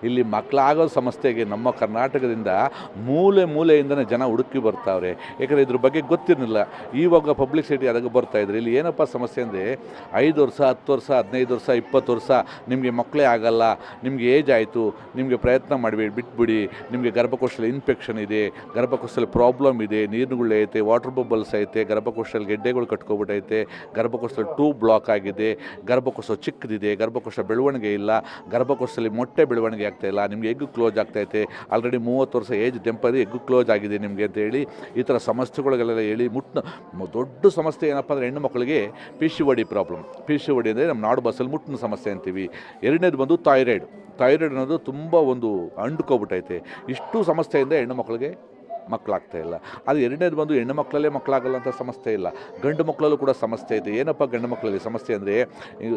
ಇಲ್ಲಿ ಮಕ್ಕಳಾಗೋ ಸಮಸ್ಯೆಗೆ ನಮ್ಮ ಕರ್ನಾಟಕದಿಂದ ಮೂಲೆ ಮೂಲೆಯಿಂದನೇ ಜನ ಹುಡುಕಿ ಬರ್ತಾವ್ರೆ. ಯಾಕಂದರೆ ಇದ್ರ ಬಗ್ಗೆ ಗೊತ್ತಿರಲಿಲ್ಲ. ಇವಾಗ ಪಬ್ಲಿಸಿಟಿ ಅದಕ್ಕೆ ಬರ್ತಾಯಿದ್ರು. ಇಲ್ಲಿ ಏನಪ್ಪ ಸಮಸ್ಯೆ ಅಂದರೆ 5 ವರ್ಷ 10 ವರ್ಷ 15 ವರ್ಷ 20 ವರ್ಷ ನಿಮಗೆ ಮಕ್ಕಳೇ ಆಗಲ್ಲ, ನಿಮಗೆ ಏಜ್ ಆಯಿತು, ನಿಮಗೆ ಪ್ರಯತ್ನ ಮಾಡಬೇಡಿ, ಬಿಟ್ಬಿಡಿ, ನಿಮಗೆ ಗರ್ಭಕೋಶದಲ್ಲಿ ಇನ್ಫೆಕ್ಷನ್ ಇದೆ, ಗರ್ಭಕೋಶದಲ್ಲಿ ಪ್ರಾಬ್ಲಮ್ ಇದೆ, ನೀರುಗಳು ಐತೆ, ವಾಟರ್ ಬಬಲ್ಸ್ ಐತೆ, ಗರ್ಭಕೋಶದಲ್ಲಿ ಗೆಡ್ಡೆಗಳು ಕಟ್ಕೊಬಿಟ್ಟೈತೆ, ಗರ್ಭಕೋಶದಲ್ಲಿ ಟ್ಯೂಬ್ ಬ್ಲಾಕ್ ಆಗಿದೆ, ಗರ್ಭಕೋಶ ಚಿಕ್ಕದಿದೆ, ಗರ್ಭಕೋಶ ಬೆಳವಣಿಗೆ ಇಲ್ಲ, ಗರ್ಭಕೋಶದಲ್ಲಿ ಮೊಟ್ಟೆ ಬೆಳವಣಿಗೆ ಆಗ್ತಾಯಿಲ್ಲ, ನಿಮಗೆ ಎಗ್ ಕ್ಲೋಸ್ ಆಗ್ತೈತೆ, ಆಲ್ರೆಡಿ 30 ವರ್ಷ ಏಜ್ ಟೆಂಪರಿ ಎಗ್ ಕ್ಲೋಸ್ ಆಗಿದೆ ನಿಮಗೆ ಅಂತ ಹೇಳಿ ಈ ಥರ ಸಮಸ್ಯೆಗಳಿಗೆಲ್ಲ ಹೇಳಿ ದೊಡ್ಡ ಸಮಸ್ಯೆ ಏನಪ್ಪ ಅಂದರೆ ಹೆಣ್ಣು ಮಕ್ಕಳಿಗೆ PCOD ಪ್ರಾಬ್ಲಮ್. PCOD ಅಂದರೆ ನಮ್ಮ ನಾಡು ಭಾಷೆಯಲ್ಲಿ ಮುಟ್ಟಿನ ಸಮಸ್ಯೆ ಅಂತೀವಿ. ಎರಡನೇದು ಬಂದು ಥೈರಾಯ್ಡ್ ಅನ್ನೋದು ತುಂಬ ಒಂದು ಅಂಡ್ಕೊಬಿಟ್ಟೈತೆ. ಇಷ್ಟು ಸಮಸ್ಯೆಯಿಂದ ಹೆಣ್ಣು ಮಕ್ಕಳಿಗೆ ಮಕ್ಕಳಾಗ್ತಾಯಿಲ್ಲ. ಅದು ಎರಡನೇದು ಬಂದು ಹೆಣ್ಣು ಮಕ್ಕಳಲ್ಲೇ ಮಕ್ಕಳಾಗಲ್ಲ ಅಂತ ಸಮಸ್ಯೆ ಇಲ್ಲ, ಗಂಡು ಮಕ್ಕಳಲ್ಲೂ ಕೂಡ ಸಮಸ್ಯೆ ಇದೆ. ಏನಪ್ಪ ಗಂಡು ಮಕ್ಕಳಲ್ಲಿ ಸಮಸ್ಯೆ ಅಂದರೆ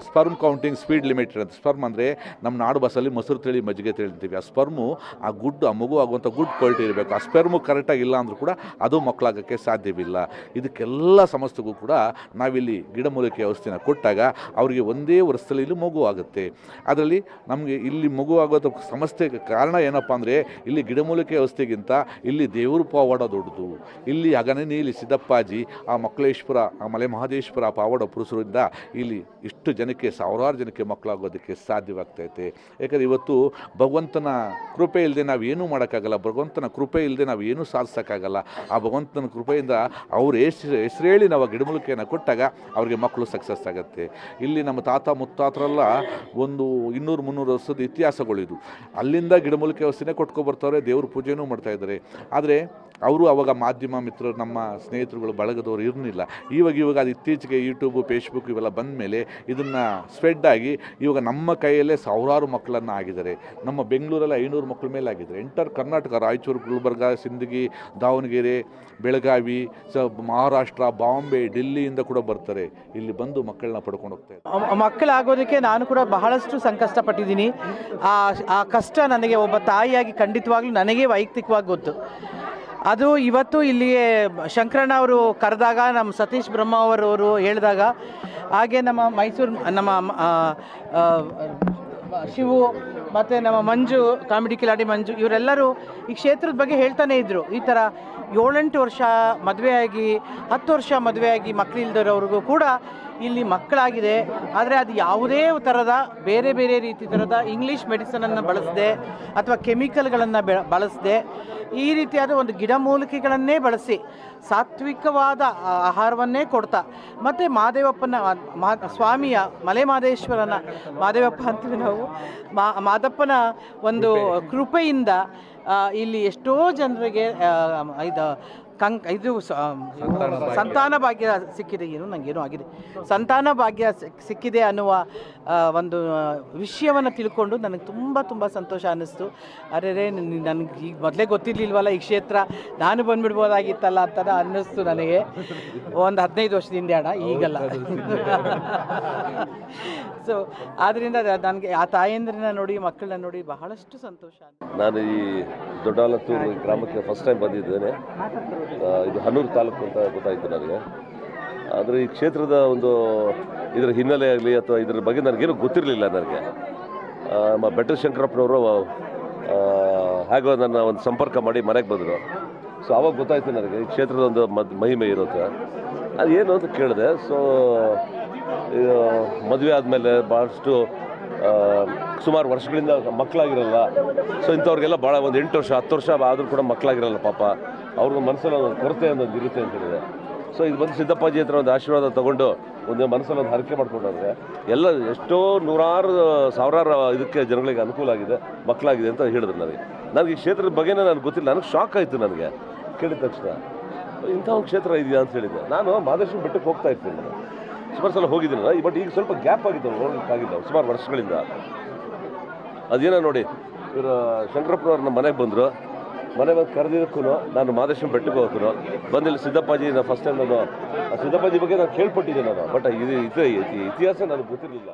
ಸ್ಪರ್ಮ್ ಕೌಂಟಿಂಗ್ ಸ್ಪೀಡ್ ಲಿಮಿಟೆಡ್ ಅಂತ. ಸ್ಪರ್ಮ್ ಅಂದರೆ ನಮ್ಮ ನಾಡು ಭಾಷೆಯಲ್ಲಿ ಮೊಸರು ತಿಳಿ ಮಜ್ಜಿಗೆ ತಿಳಿತೀವಿ. ಆ ಸ್ಪರ್ಮು ಆ ಮಗು ಆಗುವಂಥ ಗುಡ್ ಕ್ವಾಲಿಟಿ ಇರಬೇಕು. ಆ ಸ್ಪರ್ಮು ಕರೆಕ್ಟಾಗಿಲ್ಲ ಅಂದರೂ ಕೂಡ ಅದು ಮಕ್ಕಳಾಗೋಕ್ಕೆ ಸಾಧ್ಯವಿಲ್ಲ. ಇದಕ್ಕೆಲ್ಲ ಸಮಸ್ಯೆಗೂ ಕೂಡ ನಾವಿಲ್ಲಿ ಗಿಡಮೂಲಿಕೆ ಔಷಧಿನ ಕೊಟ್ಟಾಗ ಅವರಿಗೆ ಒಂದೇ ವರ್ಷದಲ್ಲಿ ಇಲ್ಲಿ ಮಗು ಆಗುತ್ತೆ. ಅದರಲ್ಲಿ ನಮಗೆ ಇಲ್ಲಿ ಮಗು ಆಗೋದು ಸಮಸ್ಯೆಗೆ ಕಾರಣ ಏನಪ್ಪ ಅಂದರೆ ಇಲ್ಲಿ ಗಿಡಮೂಲಿಕೆ ಔಷಧಿಗಿಂತ ಇಲ್ಲಿ ದೇವರು ಪಾವಡ ದೊಡ್ಡದು. ಇಲ್ಲಿ ಅಗನೇ ಇಲ್ಲಿ ಸಿದ್ದಪ್ಪಾಜಿ ಆ ಮಕ್ಕಳೇಶ್ವರ ಆ ಮಲೆ ಮಹದೇಶ್ವರ ಪಾವಡ ಪುರುಷರಿಂದ ಇಲ್ಲಿ ಇಷ್ಟು ಜನಕ್ಕೆ ಸಾವಿರಾರು ಜನಕ್ಕೆ ಮಕ್ಕಳಾಗೋದಕ್ಕೆ ಸಾಧ್ಯವಾಗ್ತೈತೆ. ಯಾಕಂದರೆ ಇವತ್ತು ಭಗವಂತನ ಕೃಪೆ ಇಲ್ಲದೆ ನಾವು ಏನೂ ಮಾಡೋಕ್ಕಾಗಲ್ಲ, ಭಗವಂತನ ಕೃಪೆ ಇಲ್ಲದೆ ನಾವು ಏನೂ ಸಾಧಿಸೋಕ್ಕಾಗಲ್ಲ. ಆ ಭಗವಂತನ ಕೃಪೆಯಿಂದ ಅವ್ರ ಹೆಸರು ಹೇಳಿ ನಾವು ಗಿಡಮೂಲಿಕೆಯನ್ನು ಕೊಟ್ಟಾಗ ಅವ್ರಿಗೆ ಮಕ್ಕಳು ಸಕ್ಸಸ್ ಆಗುತ್ತೆ. ಇಲ್ಲಿ ನಮ್ಮ ತಾತ ಮುತ್ತಾತರೆಲ್ಲ ಒಂದು 200-300 ವರ್ಷದ ಇತಿಹಾಸಗಳಿದು. ಅಲ್ಲಿಂದ ಗಿಡಮೂಲಿಕೆ ಔಷಧಿನೇ ಕೊಟ್ಕೊಬರ್ತಾರೆ, ದೇವ್ರ ಪೂಜೆನೂ ಮಾಡ್ತಾಯಿದ್ದಾರೆ. ಆದರೆ ಅವರು ಅವಾಗ ಮಾಧ್ಯಮ ಮಿತ್ರರು ನಮ್ಮ ಸ್ನೇಹಿತರುಗಳು ಬಳಗದವರು ಇರಲಿಲ್ಲ. ಇವಾಗ ಅದು ಇತ್ತೀಚೆಗೆ ಯೂಟ್ಯೂಬು ಫೇಸ್ಬುಕ್ ಇವೆಲ್ಲ ಬಂದ ಮೇಲೆ ಇದನ್ನು ಸ್ಪ್ರೆಡ್ ಆಗಿ ಇವಾಗ ನಮ್ಮ ಕೈಯಲ್ಲೇ ಸಾವಿರಾರು ಮಕ್ಕಳನ್ನು ಆಗಿದ್ದಾರೆ. ನಮ್ಮ ಬೆಂಗಳೂರಲ್ಲಿ 500 ಮಕ್ಕಳ ಮೇಲೆ ಆಗಿದ್ದಾರೆ. ಎಂಟರ್ ಕರ್ನಾಟಕ, ರಾಯಚೂರು, ಗುಲ್ಬರ್ಗ, ಸಿಂದಗಿ, ದಾವಣಗೆರೆ, ಬೆಳಗಾವಿ, ಮಹಾರಾಷ್ಟ್ರ, ಬಾಂಬೆ, ಡೆಲ್ಲಿಯಿಂದ ಕೂಡ ಬರ್ತಾರೆ. ಇಲ್ಲಿ ಬಂದು ಮಕ್ಕಳನ್ನ ಪಡ್ಕೊಂಡು ಹೋಗ್ತಾರೆ. ಮಕ್ಕಳಾಗೋದಕ್ಕೆ ನಾನು ಕೂಡ ಬಹಳಷ್ಟು ಸಂಕಷ್ಟಪಟ್ಟಿದ್ದೀನಿ. ಆ ಕಷ್ಟ ನನಗೆ ಒಬ್ಬ ತಾಯಿಯಾಗಿ ಖಂಡಿತವಾಗ್ಲೂ ನನಗೆ ವೈಯಕ್ತಿಕವಾಗಿ ಗೊತ್ತು. ಅದು ಇವತ್ತು ಇಲ್ಲಿಗೆ ಶಂಕರಣ್ಣ ಅವರು ಕರೆದಾಗ, ನಮ್ಮ ಸತೀಶ್ ಬ್ರಹ್ಮ ಅವರವರು ಹೇಳಿದಾಗ, ಹಾಗೆ ನಮ್ಮ ಮೈಸೂರು ನಮ್ಮ ಶಿವು ಮತ್ತು ನಮ್ಮ ಮಂಜು, ಕಾಮಿಡಿ ಕಿಲಾಡಿ ಮಂಜು, ಇವರೆಲ್ಲರೂ ಈ ಕ್ಷೇತ್ರದ ಬಗ್ಗೆ ಹೇಳ್ತಾನೆ ಇದ್ದರು. ಈ ಥರ 7-8 ವರ್ಷ ಮದುವೆಯಾಗಿ 10 ವರ್ಷ ಮದುವೆಯಾಗಿ ಮಕ್ಕಳಿಲ್ದಿರೋರಿಗೂ ಕೂಡ ಇಲ್ಲಿ ಮಕ್ಕಳಾಗಿದೆ. ಆದರೆ ಅದು ಯಾವುದೇ ಥರದ ಬೇರೆ ಬೇರೆ ರೀತಿ ಥರದ ಇಂಗ್ಲೀಷ್ ಮೆಡಿಸನನ್ನು ಬಳಸದೆ ಅಥವಾ ಕೆಮಿಕಲ್ಗಳನ್ನು ಬಳಸದೆ ಈ ರೀತಿಯಾದ ಒಂದು ಗಿಡಮೂಲಿಕೆಗಳನ್ನೇ ಬಳಸಿ ಸಾತ್ವಿಕವಾದ ಆಹಾರವನ್ನೇ ಕೊಡ್ತಾ, ಮತ್ತು ಮಾದೇವಪ್ಪನ ಸ್ವಾಮಿಯ ಮಲೆ ಮಹದೇಶ್ವರನ ಮಾದೇವಪ್ಪ ಅಂತೀವಿ ನಾವು, ಮಾದಪ್ಪನ ಒಂದು ಕೃಪೆಯಿಂದ ಇಲ್ಲಿ ಎಷ್ಟೋ ಜನರಿಗೆ ಇದು ಸಂತಾನ ಭಾಗ್ಯ ಸಿಕ್ಕಿದೆ. ನನಗೇನೋ ಆಗಿದೆ, ಸಂತಾನ ಭಾಗ್ಯ ಸಿಕ್ಕಿದೆ ಅನ್ನುವ ಒಂದು ವಿಷಯವನ್ನು ತಿಳ್ಕೊಂಡು ನನಗೆ ತುಂಬ ಸಂತೋಷ ಅನ್ನಿಸ್ತು. ಅರೆ ನನಗೆ ಈಗ ಮೊದಲೇ ಗೊತ್ತಿರಲಿಲ್ವಲ್ಲ ಈ ಕ್ಷೇತ್ರ, ನಾನು ಬಂದುಬಿಡ್ಬೋದಾಗಿತ್ತಲ್ಲ ಅಂತ ಅನ್ನಿಸ್ತು ನನಗೆ. ಒಂದು 15 ವರ್ಷದಿಂದ ಅಣ್ಣ, ಈಗಲ್ಲ. ಸೊ ಆದ್ದರಿಂದ ನನಗೆ ಆ ತಾಯಂದ್ರನ್ನ ನೋಡಿ, ಮಕ್ಕಳನ್ನ ನೋಡಿ ಬಹಳಷ್ಟು ಸಂತೋಷ. ನಾನು ಈ ದೊಡ್ಡಾಲತ್ತೂರು ಗ್ರಾಮಕ್ಕೆ ಫಸ್ಟ್ ಟೈಮ್ ಬಂದಿದ್ದೇನೆ. ಇದು ಹನ್ನೂರು ತಾಲೂಕು ಅಂತ ಗೊತ್ತಾಯಿತು ನನಗೆ. ಆದರೆ ಈ ಕ್ಷೇತ್ರದ ಒಂದು ಇದರ ಹಿನ್ನೆಲೆ ಆಗಲಿ ಅಥವಾ ಇದರ ಬಗ್ಗೆ ನನಗೇನು ಗೊತ್ತಿರಲಿಲ್ಲ. ನನಗೆ ಬೆಟ್ಟದ ಶಂಕರಪ್ಪನವರು ಹೇಗೋ ನನ್ನ ಒಂದು ಸಂಪರ್ಕ ಮಾಡಿ ಮನೆಗೆ ಬಂದರು. ಸೊ ಆವಾಗ ಗೊತ್ತಾಯಿತು ನನಗೆ ಈ ಕ್ಷೇತ್ರದ ಒಂದು ಮಹಿಮೆ ಇರುತ್ತೆ. ಅದು ಏನು ಅಂತ ಕೇಳಿದೆ. ಸೊ ಮದುವೆ ಆದಮೇಲೆ ಭಾಳಷ್ಟು ಸುಮಾರು ವರ್ಷಗಳಿಂದ ಮಕ್ಕಳಾಗಿರಲ್ಲ. ಸೊ ಇಂಥವ್ರಿಗೆಲ್ಲ ಭಾಳ ಒಂದು 8 ವರ್ಷ 10 ವರ್ಷ ಆದರೂ ಕೂಡ ಮಕ್ಕಳಾಗಿರಲ್ಲ ಪಾಪ. ಅವ್ರಿಗೆ ಮನಸ್ಸಲ್ಲಿ ಒಂದು ಕೊರತೆ ಅನ್ನೋದು ಇರುತ್ತೆ ಅಂತ ಹೇಳಿದೆ. ಸೊ ಇದು ಬಂದು ಸಿದ್ದಪ್ಪಾಜಿ ಹತ್ರ ಒಂದು ಆಶೀರ್ವಾದ ತೊಗೊಂಡು ಒಂದು ಮನಸ್ಸಲ್ಲಿ ಒಂದು ಹರಕೆ ಮಾಡ್ಕೊಂಡ್ರೆ ಎಲ್ಲ ಎಷ್ಟೋ ನೂರಾರು ಸಾವಿರಾರು ಇದಕ್ಕೆ ಜನಗಳಿಗೆ ಅನುಕೂಲ ಆಗಿದೆ, ಮಕ್ಕಳಾಗಿದೆ ಅಂತ ಹೇಳಿದ್ರು ನನಗೆ ಈ ಕ್ಷೇತ್ರದ ಬಗ್ಗೆನೇ ನನಗೆ ಗೊತ್ತಿಲ್ಲ. ನನಗೆ ಶಾಕ್ ಆಯಿತು ನನಗೆ ಕೇಳಿದ ತಕ್ಷಣ. ಇಂಥ ಒಂದು ಕ್ಷೇತ್ರ ಇದೆಯಾ ಅಂತ ಹೇಳಿದ್ದೆ. ನಾನು ಮಹದೇಶ್ವರ ಬೆಟ್ಟಕ್ಕೆ ಹೋಗ್ತಾ ಇರ್ತೀನಿ, ನಾನು ಸುಮಾರು ಸಲ ಹೋಗಿದ್ದೀನಲ್ಲ. ಬಟ್ ಈಗ ಸ್ವಲ್ಪ ಗ್ಯಾಪ್ ಆಗಿತ್ತು, ನೋಡೋಕ್ಕಾಗಿಲ್ಲ ಸುಮಾರು ವರ್ಷಗಳಿಂದ. ಅದೇನೋ ನೋಡಿ, ಇವರು ಶಂಕರಪ್ಪನವ್ರು ನಮ್ಮ ಮನೆಗೆ ಬಂದರು. ಮನೆ ಬಂದು ಕರೆದಿದ್ದಕ್ಕೂ ನಾನು ಮಹದೇಶ್ವರ ಬೆಟ್ಟಕ್ಕೆ ಹೋಗ್ತೀನಿ. ಬಂದಿಲ್ಲ ಸಿದ್ದಪ್ಪಾಜಿ, ನಾನು ಫಸ್ಟ್ ಟೈಮ್ ನಾನು ಸಿದ್ದಪ್ಪಾಜಿ ಬಗ್ಗೆ ನಾನು ಕೇಳ್ಪಟ್ಟಿದ್ದೆ ನಾನು. ಬಟ್ ಇದು ಇತಿಹಾಸ ನನಗೆ ಗೊತ್ತಿರಲಿಲ್ಲ.